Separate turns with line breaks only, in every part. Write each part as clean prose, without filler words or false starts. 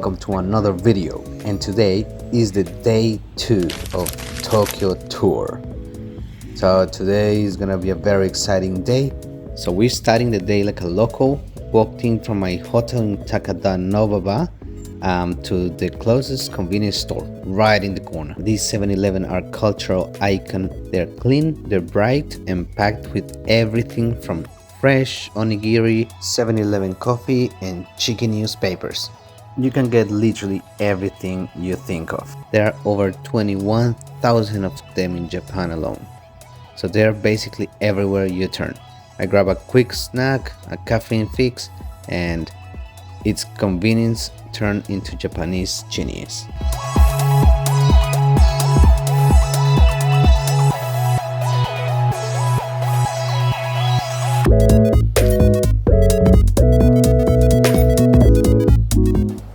welcome to another video, and today is the day 2 of Tokyo tour. So today is gonna be a very exciting day. So we're starting the day like a local, walked in from my hotel in Takadanobaba to the closest convenience store right in the corner. These 7-Eleven are cultural icon. They're clean, they're bright, and packed with everything from fresh onigiri, 7-Eleven coffee, and chicken newspapers. You can get literally everything you think of. There are over 21,000 of them in Japan alone. So they're basically everywhere you turn. I grab a quick snack, a caffeine fix, and its convenience turned into Japanese genius.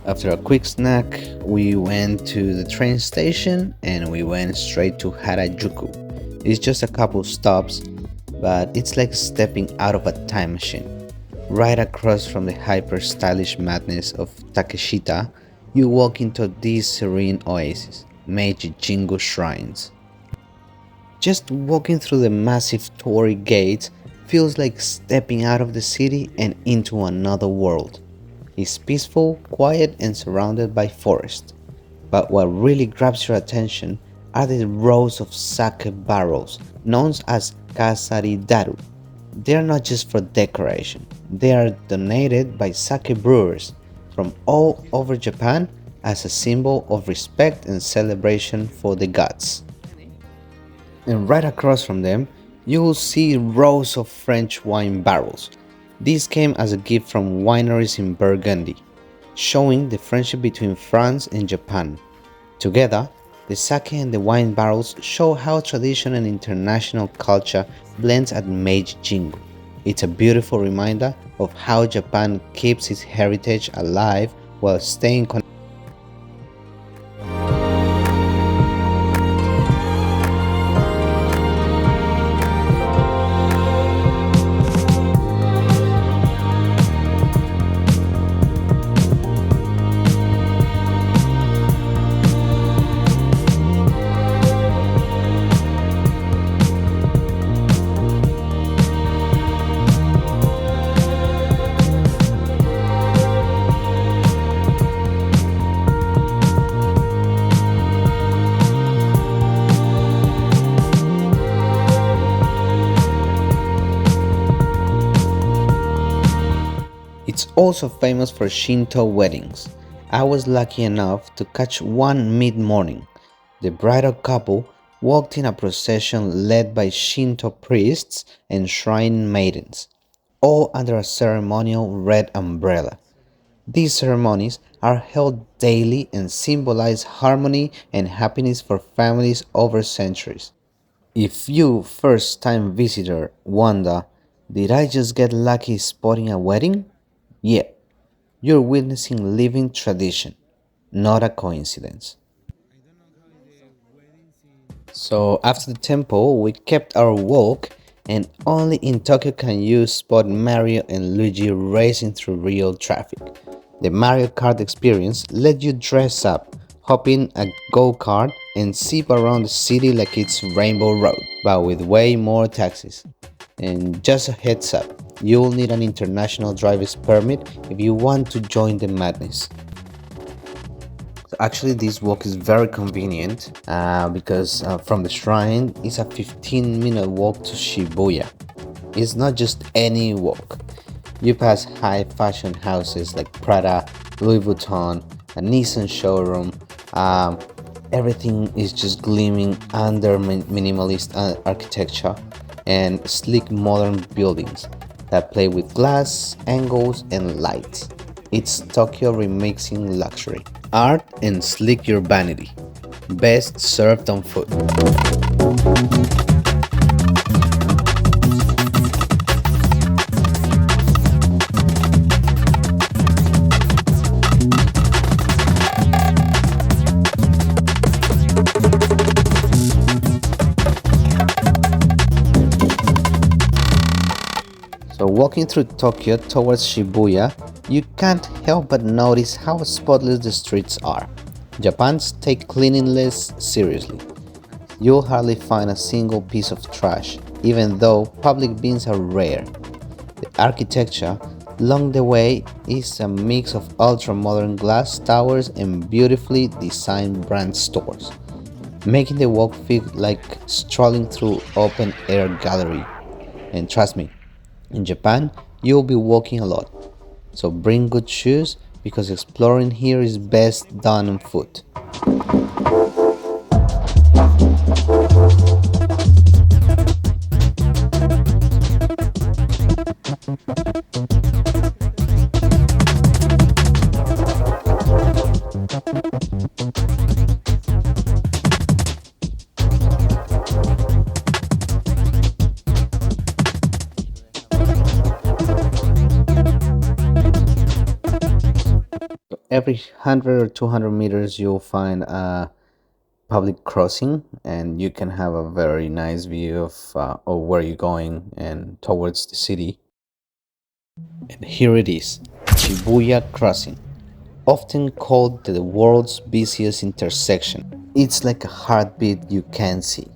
After a quick snack, we went to the train station and we went straight to Harajuku. It's just a couple stops, but it's like stepping out of a time machine. Right across from the hyper stylish madness of Takeshita, you walk into this serene oasis, Meiji Jingu Shrines. Just walking through the massive torii gates feels like stepping out of the city and into another world. It's peaceful, quiet, and surrounded by forest. But what really grabs your attention are the rows of sake barrels, known as kasaridaru. They are not just for decoration. They are donated by sake brewers from all over Japan as a symbol of respect and celebration for the gods. And right across from them, you will see rows of French wine barrels. These came as a gift from wineries in Burgundy, showing the friendship between France and Japan. Together, the sake and the wine barrels show how tradition and international culture blends at Meiji Jingu. It's a beautiful reminder of how Japan keeps its heritage alive while staying connected. It's also famous for Shinto weddings. I was lucky enough to catch one mid-morning. The bridal couple walked in a procession led by Shinto priests and shrine maidens, all under a ceremonial red umbrella. These ceremonies are held daily and symbolize harmony and happiness for families over centuries. If you, first-time visitor, wonder, did I just get lucky spotting a wedding? Yeah, you're witnessing living tradition, not a coincidence. So after the temple, we kept our walk, and only in Tokyo can you spot Mario and Luigi racing through real traffic. The Mario Kart experience let you dress up, hop in a go-kart, and zip around the city like it's Rainbow Road, but with way more taxis. And just a heads up, you will need an international driver's permit if you want to join the madness. So actually, this walk is very convenient because from the shrine it's a 15-minute walk to Shibuya. It's not just any walk. You pass high fashion houses like Prada, Louis Vuitton, a Nissan showroom. Everything is just gleaming under minimalist architecture and sleek modern buildings that play with glass, angles, and lights. It's Tokyo remixing luxury. Art and sleek urbanity. Best served on foot. So walking through Tokyo towards Shibuya, you can't help but notice how spotless the streets are. Japan's take cleanliness seriously. You'll hardly find a single piece of trash, even though public bins are rare. The architecture along the way is a mix of ultra-modern glass towers and beautifully designed brand stores, making the walk feel like strolling through open-air gallery. And trust me, in Japan, you'll be walking a lot, so bring good shoes because exploring here is best done on foot. Every 100 or 200 meters, you'll find a public crossing, and you can have a very nice view of where you're going and towards the city. And here it is, Shibuya Crossing, often called the world's busiest intersection. It's like a heartbeat you can't see.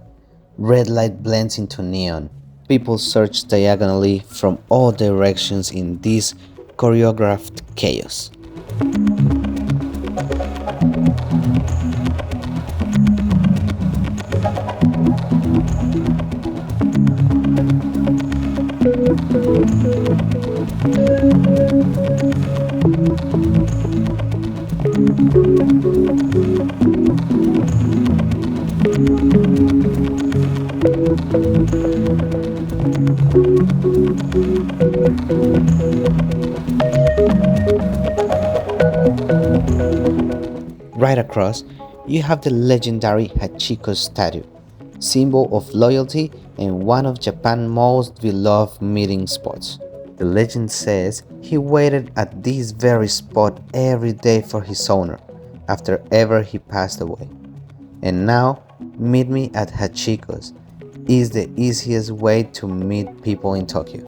Red light blends into neon. People surge diagonally from all directions in this choreographed chaos. Right across, you have the legendary Hachiko Statue, symbol of loyalty and one of Japan's most beloved meeting spots. The legend says he waited at this very spot every day for his owner after ever he passed away. And now, meet me at Hachiko's is the easiest way to meet people in Tokyo.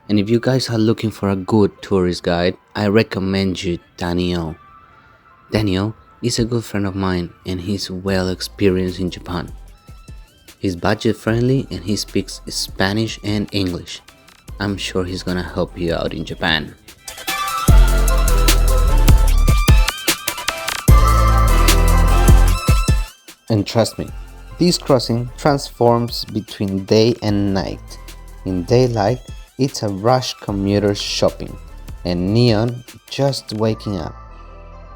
And if you guys are looking for a good tourist guide, I recommend you Daniel. Daniel is a good friend of mine and he's well experienced in Japan. He's budget friendly and he speaks Spanish and English. I'm sure he's gonna help you out in Japan. And trust me, this crossing transforms between day and night. In daylight, it's a rush commuter shopping and neon just waking up.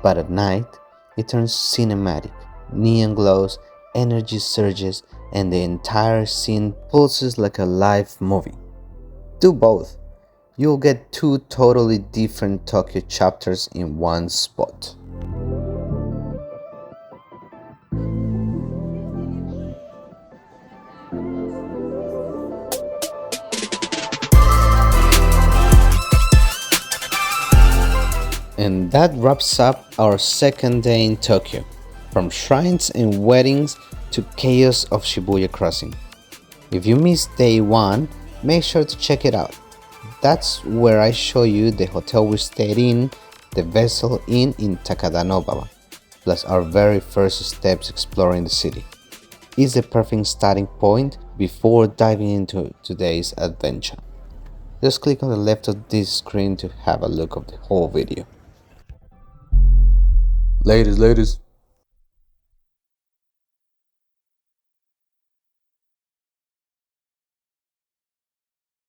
But at night, it turns cinematic. Neon glows, energy surges, and the entire scene pulses like a live movie. Do both. You'll get two totally different Tokyo chapters in one spot. And that wraps up our second day in Tokyo, from shrines and weddings to chaos of Shibuya Crossing. If you missed day 1, make sure to check it out. That's where I show you the hotel we stayed in, the Vessel Inn in Takadanobaba, plus our very first steps exploring the city. It's the perfect starting point before diving into today's adventure. Just click on the left of this screen to have a look of the whole video. Ladies,